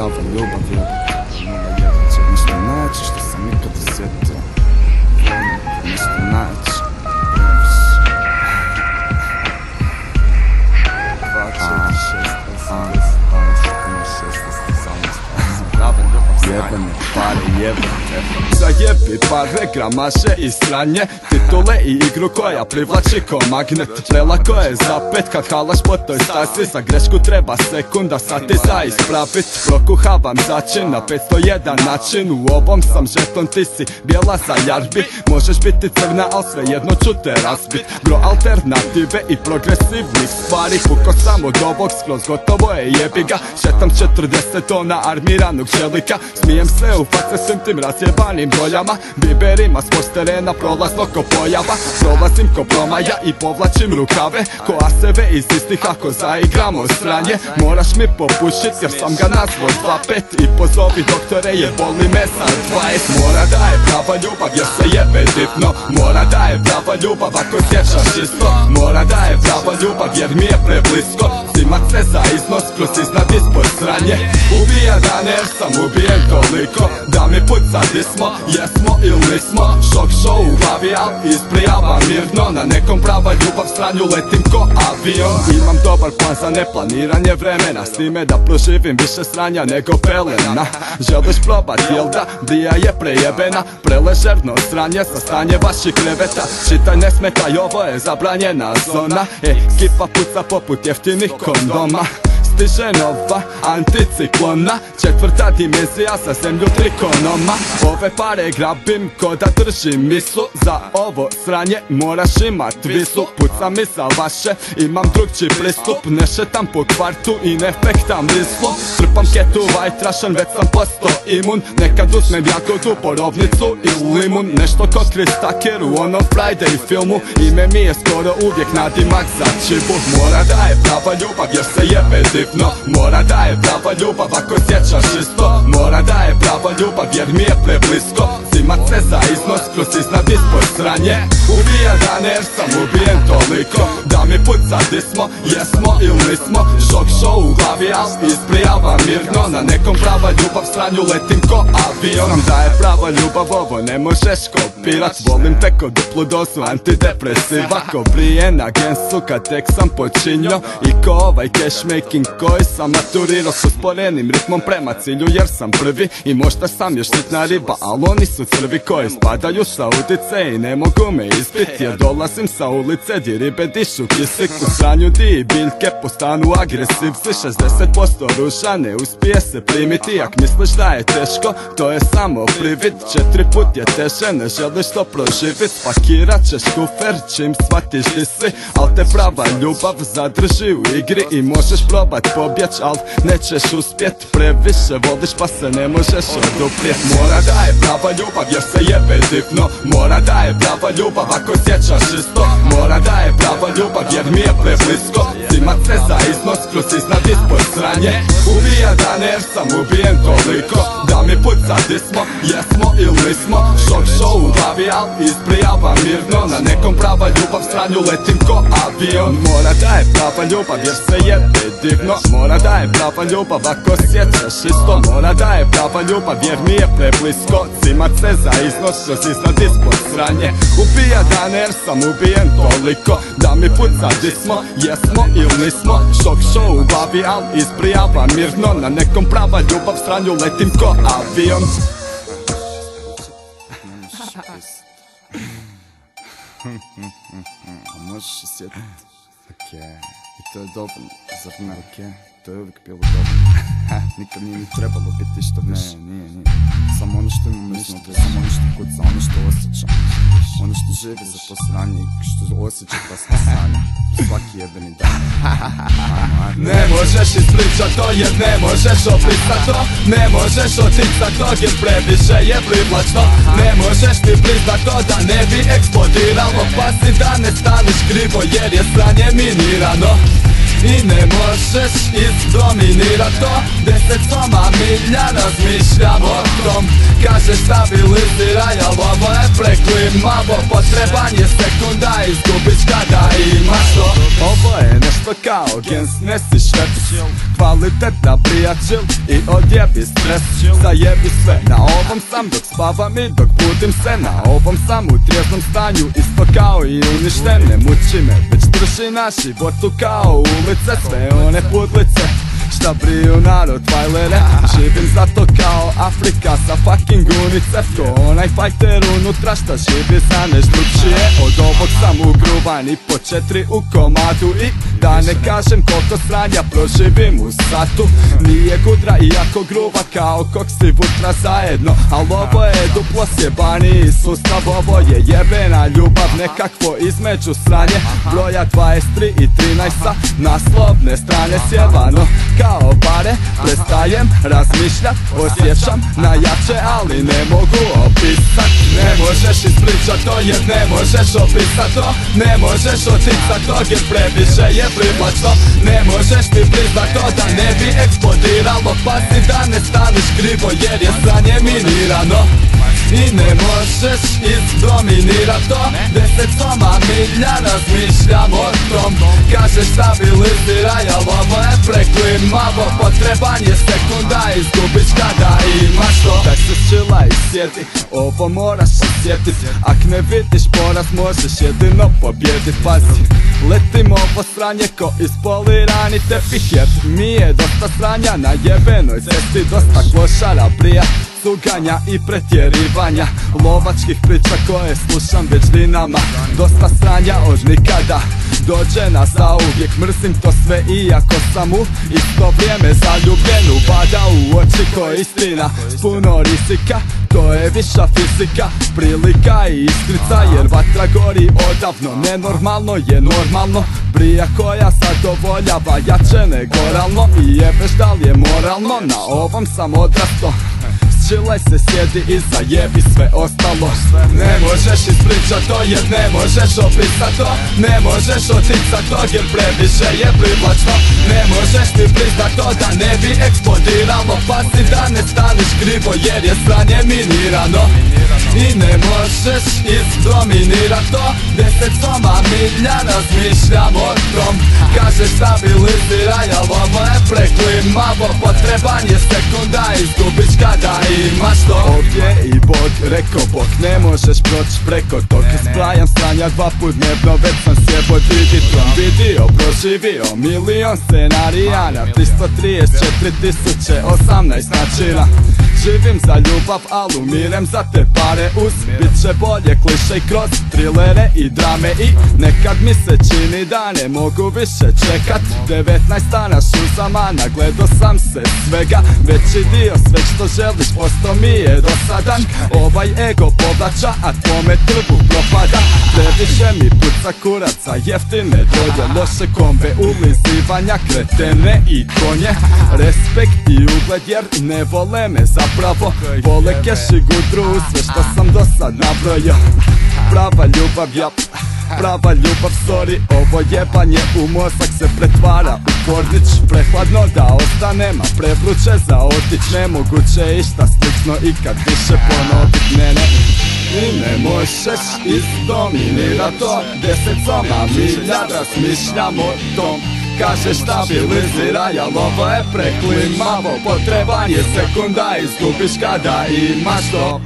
prava ljubav, jebate. Će nešto naći što sam nikad osjetio. Nešto naći. 2, 4, 6, 8, 10, 12, 16, 17, 18. Jebane pare, jebate. Zajebi pare, gramaže i sranje, titule i igru koja privlači ko magnet. Prelako je zapet kad halaš po toj stasi, za grešku treba sekunda, sati za ispravit. Prokuhavam začin na 501 način, u ovom sam žeton, ti si bijela za jarbi. Možeš biti crna, al svejedno ću te razbit. Gro alternative i progresivnih stvari, puko sam od ovog, skroz gotovo je, jebi ga. Šetam 40 tona armiranog čelika, smijem se u face svim tim razjebanim doljama. Biberima s terena prolazno ko pojava, prolazim ko promaja i povlačim rukave ko aseve iz istih. Ako zaigramo sranje, moraš mi popušit jer sam ga nazvao 2-5. I pozovi doktore jer boli me za 20. Mora da je prava ljubav jer se jebe divno, mora da je prava ljubav ako sjećaš isto. Mora da je prava ljubav jer mi je preblisko, zimat se za iznos kroz iznad ispod sranje. Ubija dane jer sam ubijen toliko da mi puca di smo, jesmo ili nismo. Šok show u glavi, al isprijavam mirno, na nekom prava ljubav sranju letim ko avion. Imam dobar plan za neplaniranje vremena, s time da proživim više sranja nego pelena. Želiš probat jel da, dija je prejebena, preležerno sranje sa stanje vaših kreveta. Čitaj ne smetaj, ovo je zabranjena zona, ekipa puca poput jeftinih kondoma. Stiže nova anticiklona, 4. dimenzija za zemlju trikonoma. Ove pare grabim ko da držim misu, za ovo sranje moraš imat visu. Pucam i za vaše, imam drugčiji pristup, ne šetam po kvartu i ne fektam rislu. Trpam ketu vajtrašan, već sam postao imun, nekad uzmem jagodu, borovnicu i limun. Nešto ko Chris Tucker u onom Friday filmu, ime mi je skoro uvijek nadimak za čibu. Mora da je prava ljubav jer se jebe divno, mora da je prava ljubav ako sjećaš isto. Mora da je prava ljubav jer mi je preblisko, zimat se za iznos kroz iznad ispod sranje. Ubija dane jer sam ubijen toliko da mi puca di smo, jesmo ili nismo. Šok show u glavi, al isprijavam mirno, na nekom prava ljubav sranju letim ko avion. Znam da je prava ljubav, ovo ne možeš kopirat, volim te ko duplu dozu antidepresiva, ko Brian Agensu kad tek sam počinio, i ko ovaj cashmaking koji sam naturirao s usporenim ritmom prema cilju jer sam prvi. I možda sam još sitna riba, al oni su crvi koji spadaju sa udice i ne mogu me izbiti jer dolazim sa ulice di ribe dišu kisik. U sranju di i biljke postanu agresivci, 60% ruža ne uspije se primiti. Ak misliš da je teško, to je samo privid, 4 put je teže, ne želiš to proživit. Pakirat ćeš kufer čim shvatiš di si, al te prava ljubav zadrži u igri. I možeš probat pobjeć, al nećeš uspjet, previše voliš pa se ne možeš oduprijet. Mora da je prava ljubav jer se jebe divno, mora da je prava ljubav ako sjećaš isto. Mora da je prava ljubav jer mi je preblisko, zimat se za iznos kroz iznad ispod sranje. Ubija dane jer sam ubijen toliko da mi puca di smo, jesmo ili nismo. Šok show u glavi, al isprijavam mirno, na nekom prava ljubav sranju letim ko avion. Mora da je prava ljubav jer se jebe divno, mora da je prava ljubav ako sjećaš isto. Mora da je prava ljubav jer mi je preblisko, zimat se za iznos kroz iznad ispod sranje. Ubija dane jer sam ubijen toliko da mi puca di smo, jesmo ili nismo. Šok show u glavi, al isprijavam mirno, na nekom prava ljubav sranju letim ko avion. Možeš se sjetiti, i to je dobro, zar ne? To je uvijek bilo dobro. Nikad nije mi trebalo biti što više. Nije. Samo ono što imam iznutra, samo ono što kuca, ono što osjećam. Ono što živi za to sranje i što osjeća ta sva sranja. Svaki jebeni dan. Ne možeš ispričat to jer ne možeš opisat to. Ne možeš oticat to jer previše je privlačno. Ne možeš ti priznat to da ne bi eksplodiralo. Pazi da ne staneš krivo jer je sranje minirano. I ne možeš izdominirat to, 10 soma milja razmišljam o tom. Kažeš stabiliziraj, al ovo je preklimavo, potreban je sekunda, izgubiš kada imaš to. Ovo je nešto isto kao gens, nesi švec. Kvalitetna brija chill i odjebi stres. Zajebi sve, na ovom sam dok spavam i dok budim se. Na ovom sam u trijeznom stanju, isto kao i uništen. Ne muči me, već drži na životu kao ulice. Sve one pudlice šta briju narod Tvajlere. Živim zato kao Afrika sa fucking UNICEF. Ko onaj fajter unutra šta živi za neš drugčije. Od ovog sam ugruvan i po 4 u komadu. I da ne kažem koliko sranja proživim u satu. Nije gudra iako gruva kao koksi vutra zajedno. Al ovo je duplo sjebaniji sustav. Ovo je jebena ljubav, nekakvo između sranje. Broja 23 i 13 sa naslovne strane sjevano. Kao pare, prestajem razmišljat, osjećam najjače, ali ne mogu opisat. Ne možeš ispričat to jer ne možeš opisat to. Ne možeš oticat to jer previše je privlačno. Ne možeš mi priznat to da ne bi eksplodiralo. Pazi da ne staneš krivo jer je sranje minirano. I ne možeš izdominirat to. 10 soma milja razmišljam o tom. Kažeš stabiliziraj, al ovo je preklimavo. Potreban je sekunda, izgubiš kada imaš to. Tak se čila i sjeti, ovo moraš osjetit. Ak ne vidiš poraz možeš jedino pobjedit. Pazi, letim ovo sranje ko ispolirani tepih. Jer mi je dosta sranja na jebenoj cesti. Dosta klošara brija, cuganja i pretjerivanja. Lovačkih priča koje slušam već dinama. Dosta sranja od nikada dođe na zauvijek. Mrzim to sve iako sam u isto vrijeme zaljubljen. Upada u oči ko istina, puno rizika. To je viša fizika, prilika i iskrica. Jer vatra gori odavno, nenormalno je normalno. Brija koja zadovoljava jače nego realno. I jebeš da li je moralno, na ovom sam odrasto. Čilaj se, sjedi i zajebi sve ostalo. Ne možeš ispričat to jer ne možeš opisat to. Ne možeš oticat to jer previše je privlačno. Ne možeš mi priznat to da ne bi eksplodiralo. Pazi da ne staneš krivo jer je sranje minirano. I ne možeš izdominirat to. 10 soma milja razmišljam o tom. Kažeš stabiliziraj, al ovo je preklimavo. Potreban je sekunda, izgubiš kada imaš to. Ovdje i Bog, rekao Bog, ne možeš proći preko tog. Ispravljam sranja 2 put dnevno, već sam sjebo digitron. Vidio, proživio milion scenarija na 334.018 načina. Živim za ljubav, al umirem za te pare uz. Bit će bolje kliše i kroz trilere i drame. I nekad mi se čini da ne mogu više čekat. 19 dana šuzama, nagledo sam se svega. Veći dio sve što želiš posto mi je dosadan. Ovaj ego povlača, a tvome trbu propada. Previše mi puca kuraca, jeftine droge. Loše kombe, ulizivanja, kretene i konje. Respekt i ugled jer ne vole me zapravo. Vole keš i gudru, sve što sam do sad nabrojio. Prava ljubav, jap, prava ljubav, sorry. Ovo jebanje u mozak se pretvara u pornić. Prehladno da ostanem, a prevruće za otić. Nemoguće išta slično i kad više ponovit ne. I ne možeš izdominirat to. 10 soma milja razmišljam o tom. Kažeš stabiliziraj, al ovo je preklimavo. Potreban je sekunda, izgubiš kada imaš to.